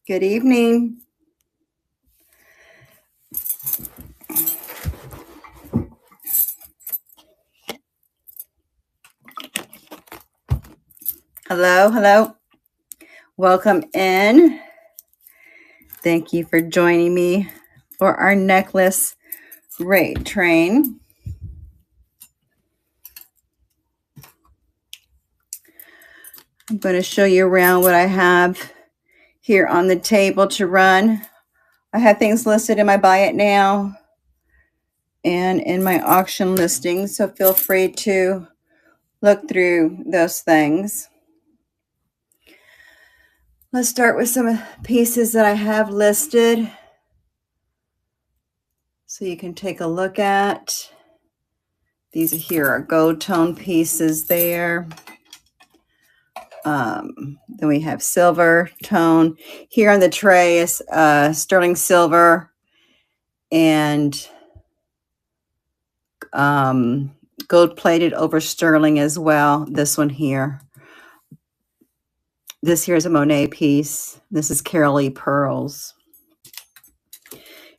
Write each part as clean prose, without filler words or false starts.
Good evening. Hello, hello. Welcome in. Thank you for joining me for our necklace rate train. I'm going to show you around what I have here on the table to run. I have things listed in my buy it now and in my auction listings, so feel free to look through those things. Let's start with some pieces that I have listed so you can take a look at. These here are gold tone pieces there. Then we have silver tone. Here on the tray is sterling silver and gold plated over sterling as well. This one here. This here is a Monet piece. This is Carolee pearls.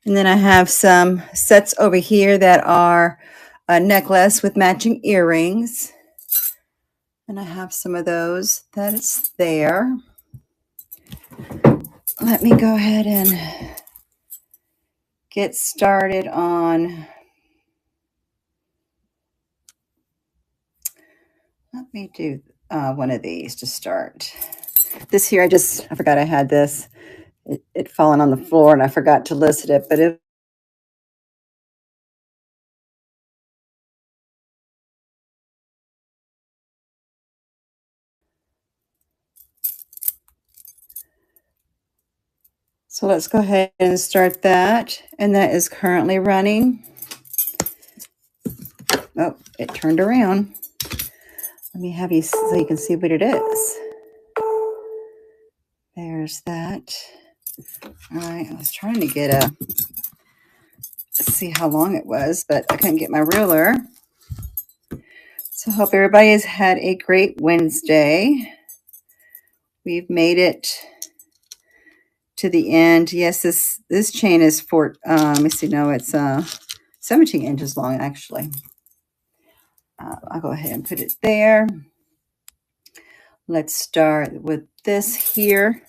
And then I have some sets over here that are a necklace with matching earrings. And I have some of those that it's there. Let me go ahead and get started on, let me do one of these to start. This here, I forgot I had this. It fallen on the floor and I forgot to list it, but it so let's go ahead and start that. And that is currently running. Oh, it turned around. Let me have you so you can see what it is. There's that. All right, I was trying to get see how long it was, but I couldn't get my ruler. So hope everybody has had a great Wednesday. We've made it to the end. Yes, this chain is let me see, no, it's 17 inches long actually. I'll go ahead and put it there. Let's start with this here.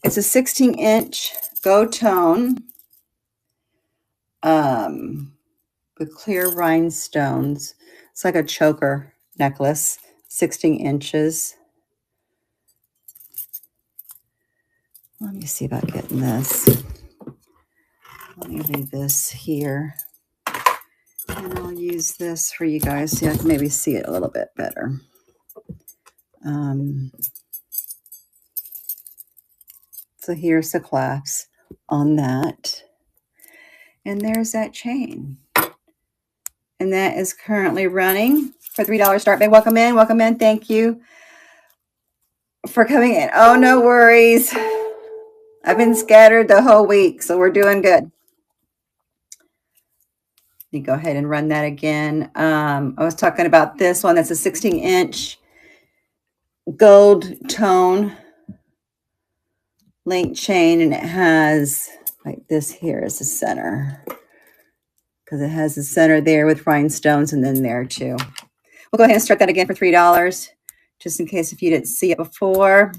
It's a 16-inch gold tone with clear rhinestones. It's like a choker necklace, 16 inches. Let me see about getting this. Let me leave this here. And I'll use this for you guys so I can maybe see it a little bit better. So here's the clasp on that. And there's that chain. And that is currently running for $3 start pay. Welcome in, welcome in. Thank you for coming in. Oh, no worries. I've been scattered the whole week, so we're doing good. You go ahead and run that again. I was talking about this one. That's a 16-inch gold tone link chain, and it has like this here is the center because it has the center there with rhinestones and then there too. We'll go ahead and start that again for $3 just in case if you didn't see it before.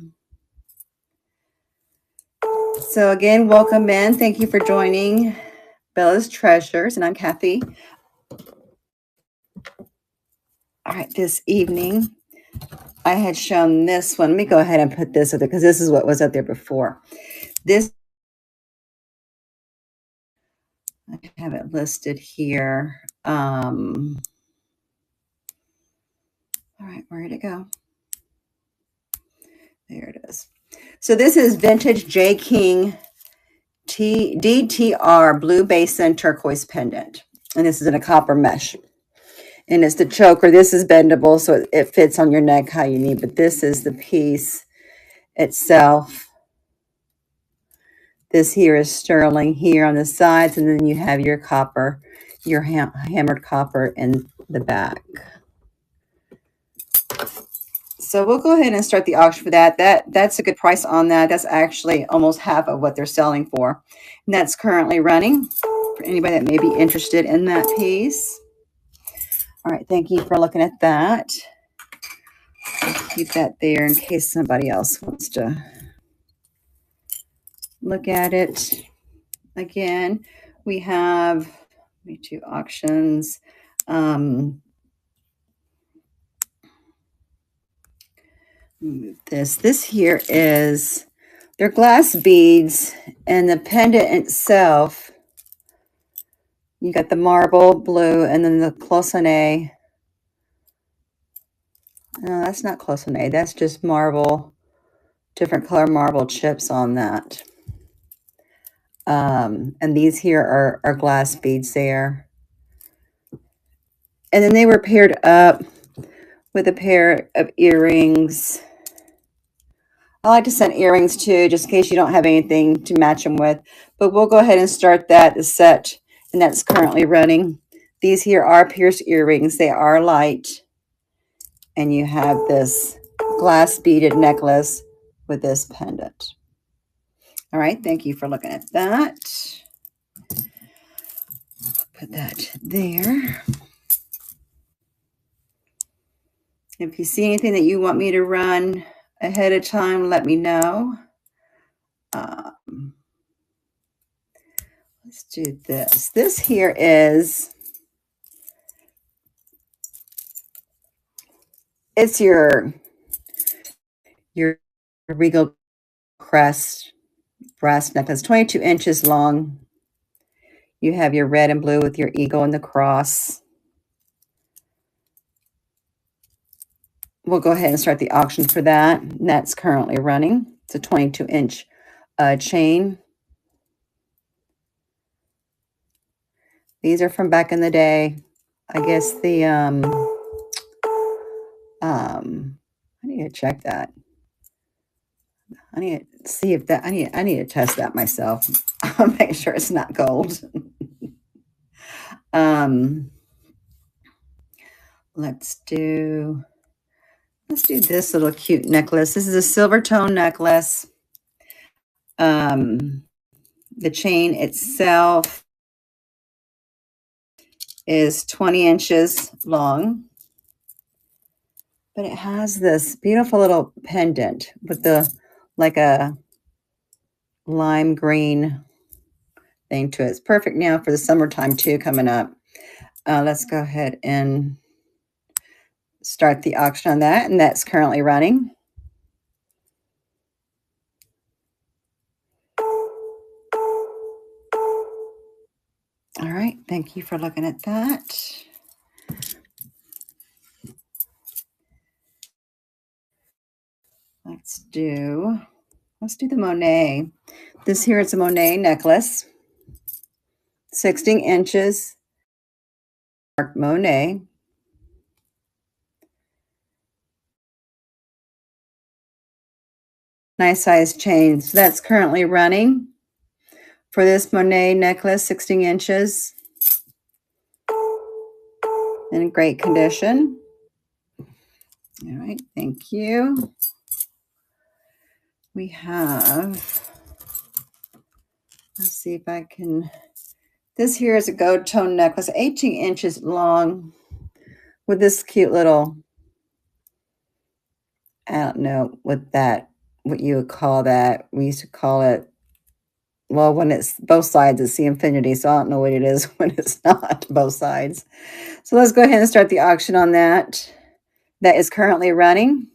So again, welcome in. Thank you for joining Bella's Treasures, and I'm Kathy. All right, this evening I had shown this one. Let me go ahead and put this up there because this is what was up there before. This, I have it listed here. All right, where did it go? There it is. So this is vintage J. King DTR blue basin turquoise pendant. And this is in a copper mesh. And it's the choker. This is bendable, so it fits on your neck how you need. But this is the piece itself. This here is sterling here on the sides. And then you have your copper, your hammered copper in the back. So we'll go ahead and start the auction for that. That's a good price on that. That's actually almost half of what they're selling for. And that's currently running for anybody that may be interested in that piece. All right, thank you for looking at that. I'll keep that there in case somebody else wants to look at it. Again, we have two auctions. Move this. This here is, they're glass beads, and the pendant itself, you got the marble blue and then the cloisonné. No, that's not cloisonné. That's just marble, different color marble chips on that. And these here are glass beads there. And then they were paired up with a pair of earrings. I like to send earrings too, just in case you don't have anything to match them with. But we'll go ahead and start the set, and that's currently running. These here are pierced earrings. They are light. And you have this glass beaded necklace with this pendant. All right, thank you for looking at that. Put that there. If you see anything that you want me to run ahead of time, let me know. Let's do this. This here is, it's your Regal Crest brass necklace, 22 inches long. You have your red and blue with your eagle and the cross. We'll go ahead and start the auction for that. And that's currently running. It's a 22-inch chain. These are from back in the day. I guess the I need to check that. I need to see if that, I need to test that myself. I'll make sure it's not gold. Let's do this little cute necklace. This is a silver tone necklace. The chain itself is 20 inches long, but it has this beautiful little pendant with the, like a lime green thing to it. It's perfect now for the summertime too, coming up. Let's go ahead and start the auction on that, and that's currently running. All right, thank you for looking at that. Let's do the Monet. This here is a Monet necklace, 16 inches, dark Monet. Nice size chain. So that's currently running for this Monet necklace, 16 inches. In great condition. All right, thank you. We have, let's see if I can, this here is a gold tone necklace, 18 inches long, with this cute little, I don't know what you would call that. We used to call it, well, when it's both sides, it's the infinity, so I don't know what it is when it's not both sides. So let's go ahead and start the auction on that. That is currently running.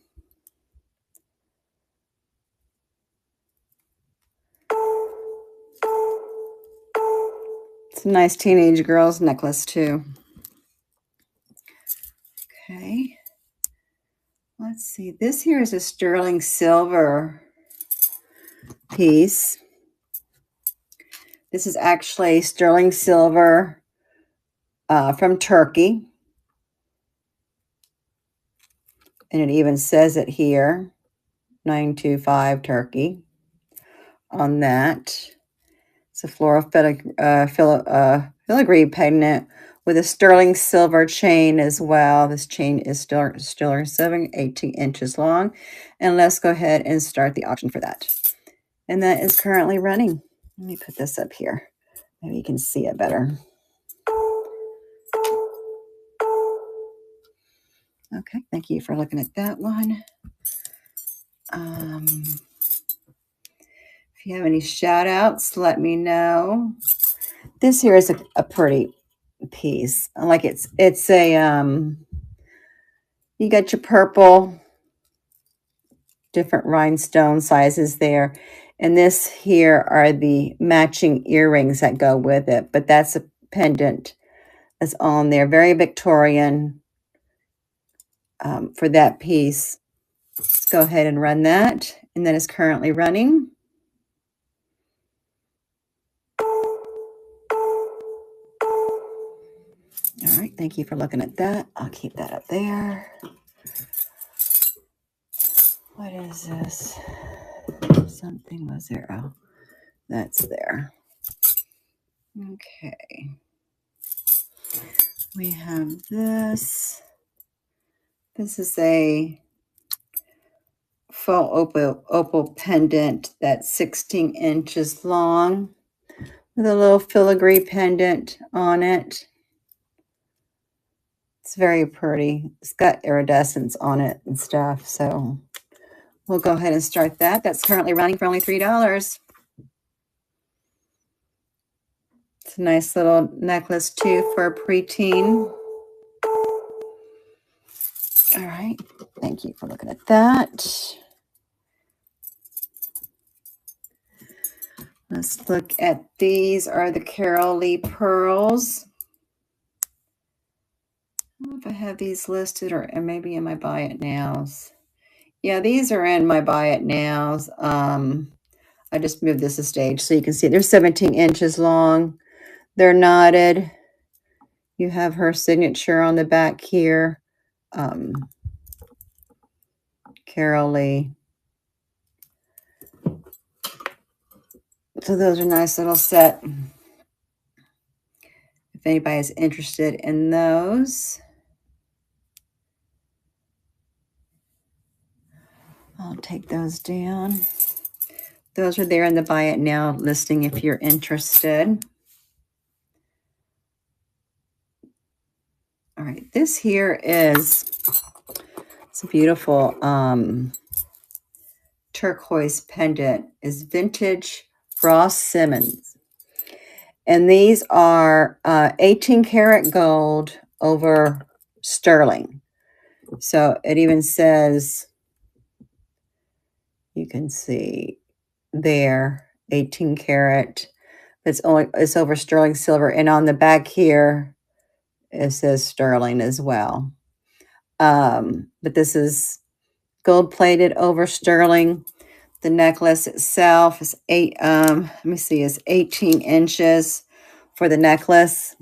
It's a nice teenage girl's necklace too. Okay. Let's see. This here is a sterling silver piece. This is actually sterling silver from Turkey. And it even says it here, 925 Turkey on that. It's a floral filigree pendant with a sterling silver chain as well. This chain is sterling silver, 18 inches long. And let's go ahead and start the auction for that. And that is currently running. Let me put this up here. Maybe you can see it better. Okay, thank you for looking at that one. If you have any shout outs, let me know. This here is a pretty piece. Like it's a you got your purple, different rhinestone sizes there. And this here are the matching earrings that go with it. But that's a pendant that's on there. Very Victorian for that piece. Let's go ahead and run that. And that is currently running. All right, thank you for looking at that. I'll keep that up there. What is this? Something was there. Oh, that's there. Okay. We have this. This is a faux opal pendant that's 16 inches long with a little filigree pendant on it. It's very pretty. It's got iridescence on it and stuff. So we'll go ahead and start that. That's currently running for only $3. It's a nice little necklace too for a preteen. All right. Thank you for looking at that. Let's look at these are the Carol Lee pearls. I don't know if I have these listed or maybe in my buy it nows. Yeah, these are in my buy it nows. I just moved this a stage so you can see they're 17 inches long. They're knotted. You have her signature on the back here. Carol Lee. So those are nice little set. If anybody is interested in those. I'll take those down. Those are there in the buy it now listing if you're interested. All right, this here is it's a beautiful turquoise pendant. Is vintage Ross Simmons. And these are 18 karat gold over sterling. So it even says, you can see there, 18 karat. It's over sterling silver. And on the back here, it says sterling as well. But this is gold plated over sterling. The necklace itself is let me see, is 18 inches for the necklace.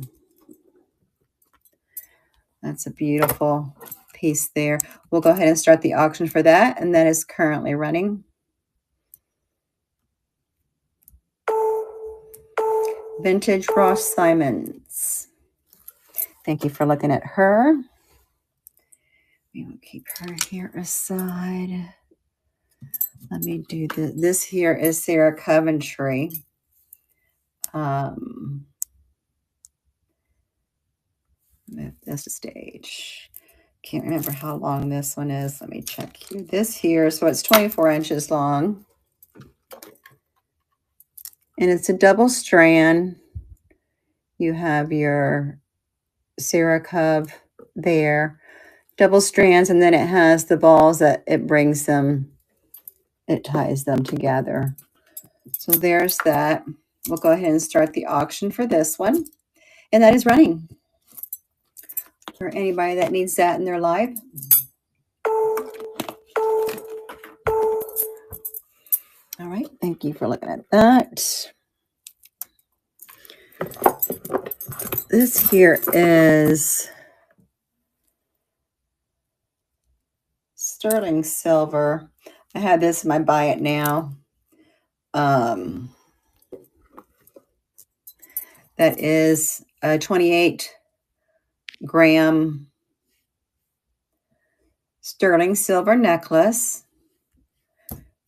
That's a beautiful piece there. We'll go ahead and start the auction for that, and that is currently running. Vintage Ross Simons. Thank you for looking at her. We will keep her here aside. Let me do this here is Sarah Coventry. Move this stage. Can't remember how long this one is. Let me check here. This here, so it's 24 inches long. And it's a double strand. You have your Sarah Cove there. Double strands, and then it has the balls that it brings them, it ties them together. So there's that. We'll go ahead and start the auction for this one. And that is running. For anybody that needs that in their life. All right, thank you for looking at that. This here is sterling silver. I have this in my buy it now. That is 28 gram sterling silver necklace.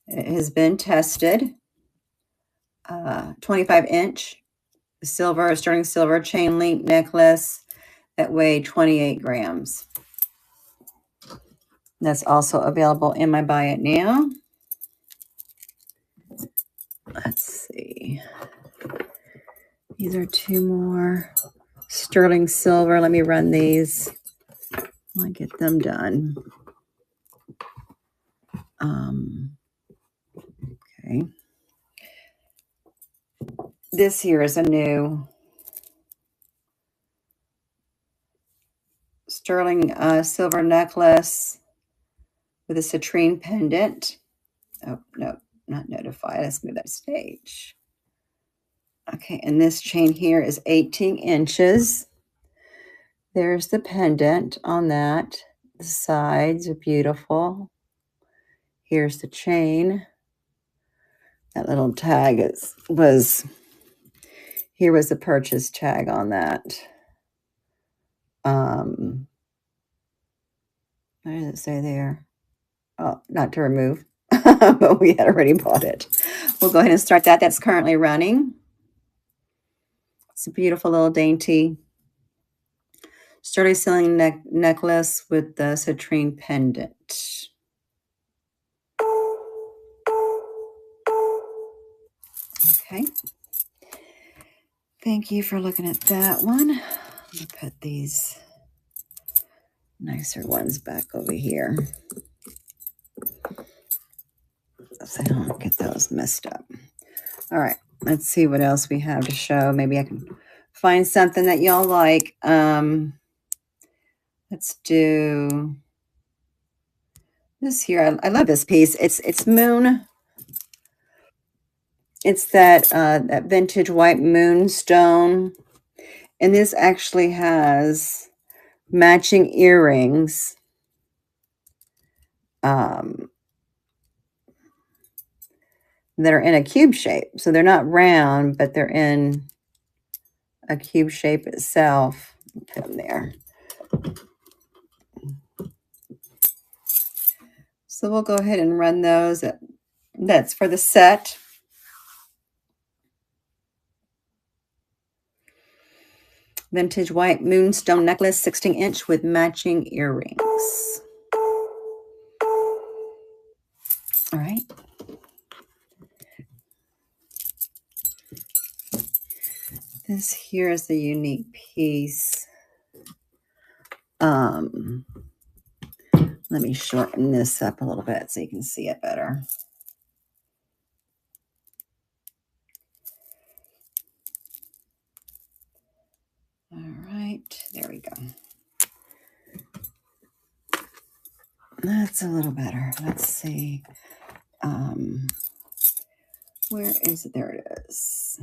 It has been tested. 25-inch silver, sterling silver chain link necklace that weighed 28 grams. That's also available in my Buy It Now. Let's see. These are two more sterling silver. Let me run these. I'll get them done. Okay. This here is a new sterling silver necklace with a citrine pendant. Oh, no, not notified. Let's move that stage. Okay, and this chain here is 18 inches. There's the pendant on that. The sides are beautiful. Here's the chain. That little tag here was the purchase tag on that. What does it say there? Oh, not to remove, but we had already bought it. We'll go ahead and start that. That's currently running. It's a beautiful little dainty sterling silver necklace with the citrine pendant. Okay. Thank you for looking at that one. I'll put these nicer ones back over here so I don't get those messed up. All right, let's see what else we have to show. Maybe I can find something that y'all like. Let's do this here. I love this piece. It's moon. It's that that vintage white moonstone, and this actually has matching earrings. That are in a cube shape. So they're not round, but they're in a cube shape itself. Put them there. So we'll go ahead and run those. That's for the set. Vintage white moonstone necklace, 16-inch with matching earrings. All right. This here is the unique piece. Let me shorten this up a little bit so you can see it better. All right, there we go. That's a little better. Let's see. Where is it? There it is.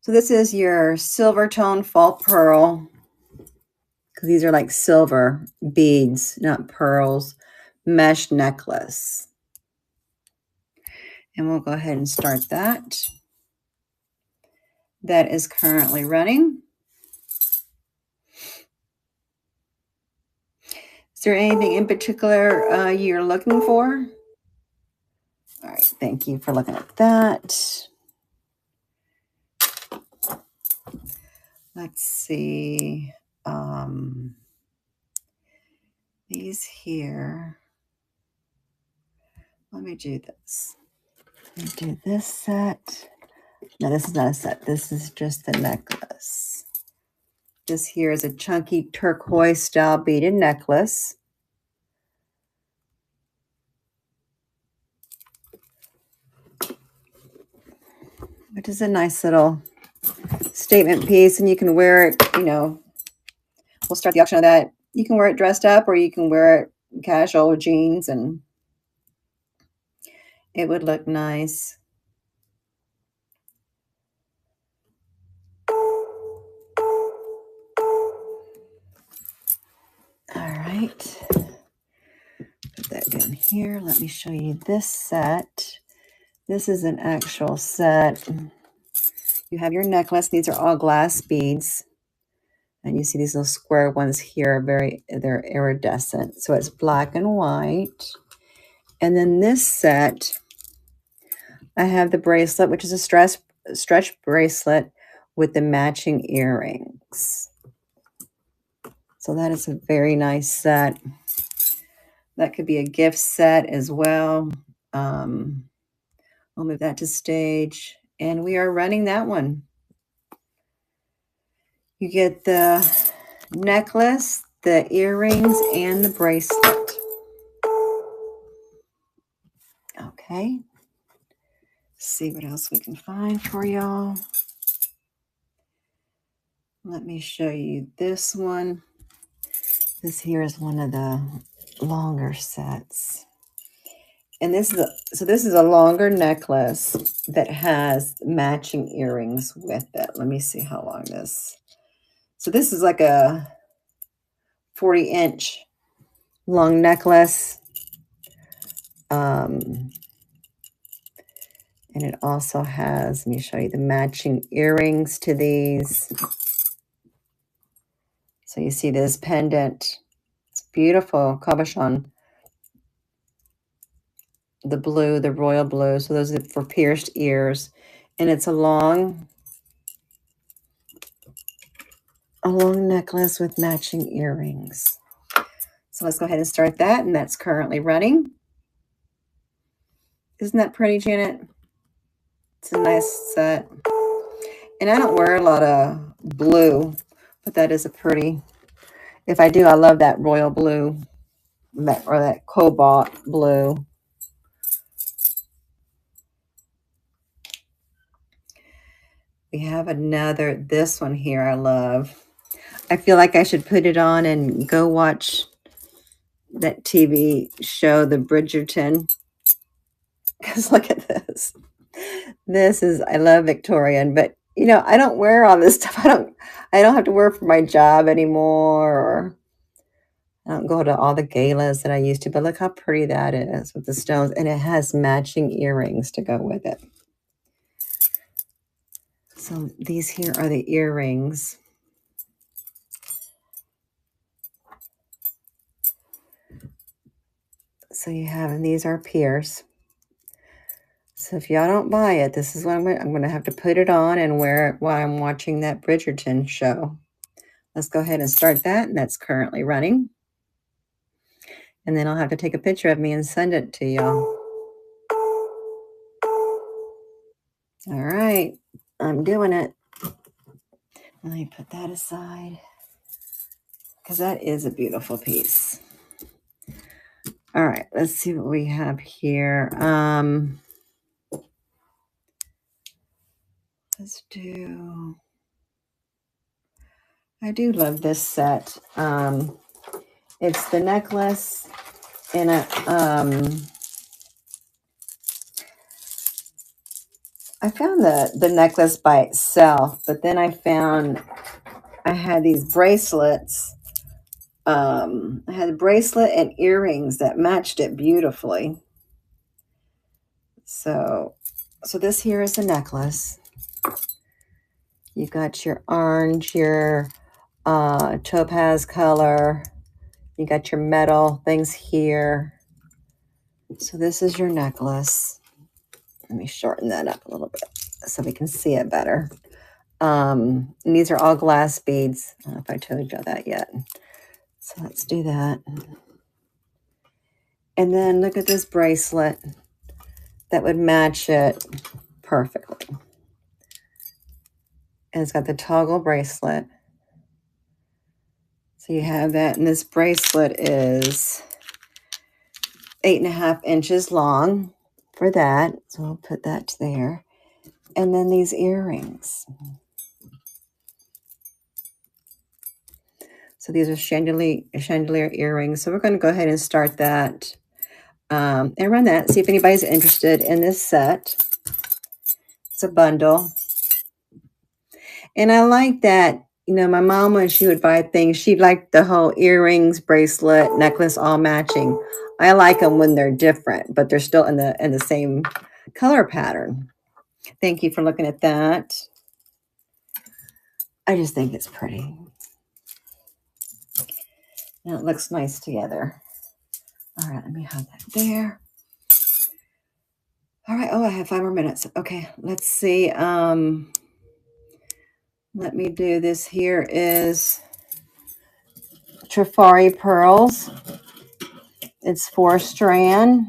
So this is your silver tone fall pearl, because these are like silver beads, not pearls, mesh necklace. And we'll go ahead and start that. That is currently running. Is there anything in particular you're looking for? All right, thank you for looking at that. Let's see. These here. Let me do this. Let me do this set. No, this is not a set. This is just the necklace. This here is a chunky turquoise style beaded necklace. Which is a nice little statement piece, and you can wear it, you know, we'll start the auction of that. You can wear it dressed up, or you can wear it casual with jeans, and it would look nice. All right. Put that down here. Let me show you this set. This is an actual set. You have your necklace. These are all glass beads. And you see these little square ones here, they're iridescent. So it's black and white. And then this set, I have the bracelet, which is a stretch bracelet with the matching earrings. So that is a very nice set. That could be a gift set as well. I'll move that to stage. And we are running that one. You get the necklace, the earrings, and the bracelet. Okay. See what else we can find for y'all. Let me show you this one. This here is one of the longer sets. And this is a longer necklace that has matching earrings with it. Let me see how long this. So this is like a 40-inch long necklace. And it also has, let me show you the matching earrings to these. So you see this pendant. It's beautiful, cabochon. The blue, the royal blue. So those are for pierced ears. And it's a long necklace with matching earrings. So let's go ahead and start that. And that's currently running. Isn't that pretty, Janet? It's a nice set. And I don't wear a lot of blue, but that is a pretty. If I do, I love that royal blue, or that cobalt blue. We have this one here I love. I feel like I should put it on and go watch that TV show, The Bridgerton. Because look at this. I love Victorian, but you know, I don't wear all this stuff. I don't have to wear for my job anymore, or I don't go to all the galas that I used to, but look how pretty that is with the stones, and it has matching earrings to go with it. So these here are the earrings. So you have, and these are pierced. So if y'all don't buy it, this is what I'm going to have to put it on and wear it while I'm watching that Bridgerton show. Let's go ahead and start that, and that's currently running. And then I'll have to take a picture of me and send it to y'all. All right, I'm doing it. Let me put that aside, because that is a beautiful piece. All right, let's see what we have here. Let's do, I do love this set. It's the necklace in a, I found the necklace by itself, but then I had these bracelets. I had a bracelet and earrings that matched it beautifully. So this here is the necklace. You got your orange, your topaz color. You got your metal things here. So this is your necklace. Let me shorten that up a little bit so we can see it better. And these are all glass beads. I don't know if I told you that yet. So let's do that. And then look at this bracelet that would match it perfectly. And it's got the toggle bracelet. So you have that, and this bracelet is 8.5 inches long for that. So I'll put that there. And then these earrings. So these are chandelier earrings. So we're going to go ahead and start that and run that. See if anybody's interested in this set. It's a bundle. And I like that. You know, my mom, when she would buy things, she liked the whole earrings, bracelet, necklace, all matching. I like them when they're different, but they're still in the same color pattern. Thank you for looking at that. I just think it's pretty. And it looks nice together. All right, let me have that there. All right. Oh, I have 5 more minutes. Okay, let's see. Let me do this. Here is Trifari Pearls. It's 4 strand,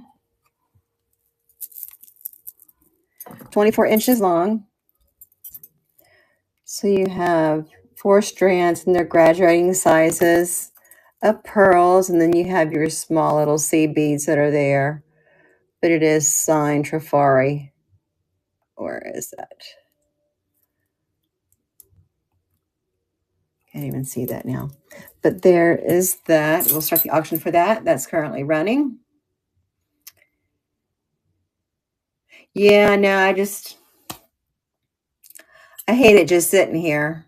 24 inches long. So you have 4 strands and they're graduating sizes of pearls. And then you have your small little seed beads that are there. But it is signed Trifari. Where is that? Can't even see that now. But there is that. We'll start the auction for that. That's currently running. Yeah, no, I hate it just sitting here.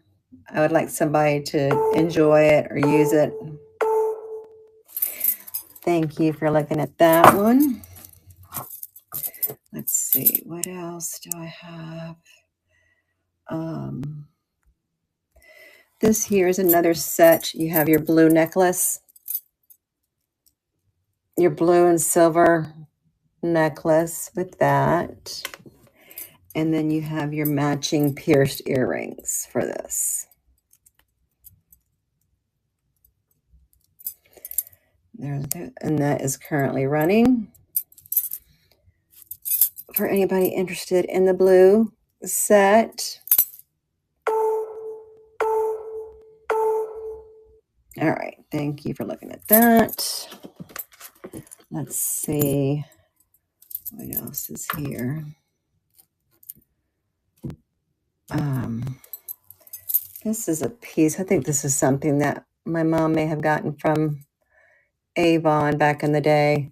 I would like somebody to enjoy it or use it. Thank you for looking at that one. Let's see, what else do I have? This here is another set. You have your blue necklace, your blue and silver necklace with that. And then you have your matching pierced earrings for this. And that is currently running. For anybody interested in the blue set. All right, thank you for looking at that. Let's see what else is here. This is a piece. I think this is something that my mom may have gotten from Avon back in the day.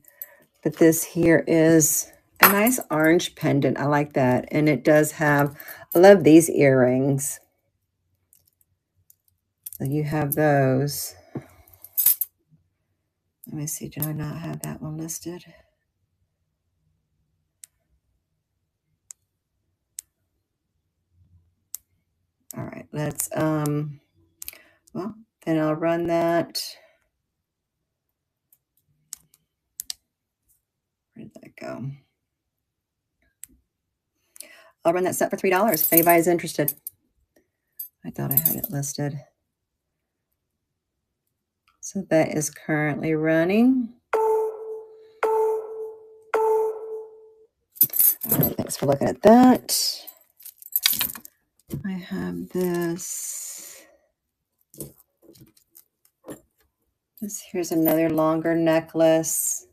But this here is a nice orange pendant. I like that. And it does have, I love these earrings. So you have those. Let me see, do I not have that one listed? All right, let's, well, then I'll run that. Where did that go? I'll run that set for $3 if anybody's interested. I thought I had it listed. So that is currently running. All right, thanks for looking at that. I have this. This here's another longer necklace.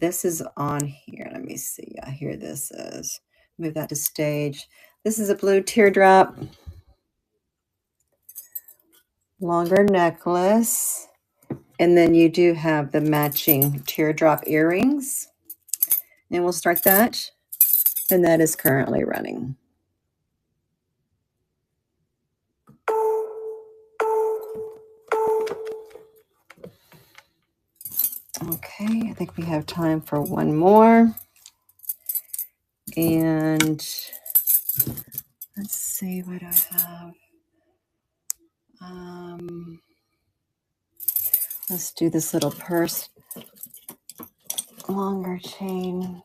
This is on here. Let me see. Yeah, here this is. Move that to stage. This is a blue teardrop. Longer necklace. And then you do have the matching teardrop earrings. And we'll start that. And that is currently running. Okay, I think we have time for one more. And let's see what I have. Let's do this little purse. Longer chain.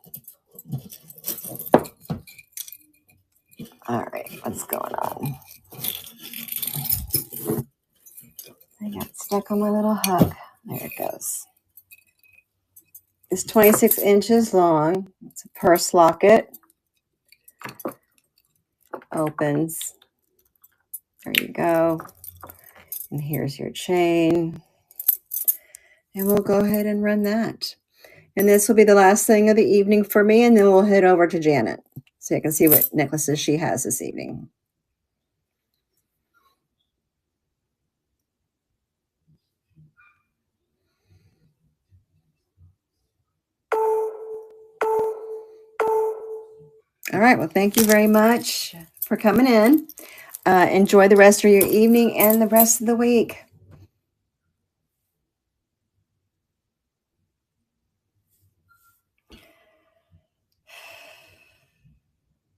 All right, what's going on? I got stuck on my little hook. There it goes. It's 26 inches long. It's a purse locket. Opens. There you go. And here's your chain. And we'll go ahead and run that. And this will be the last thing of the evening for me. And then we'll head over to Janet so you can see what necklaces she has this evening. All right. Well, thank you very much for coming in. Enjoy the rest of your evening and the rest of the week.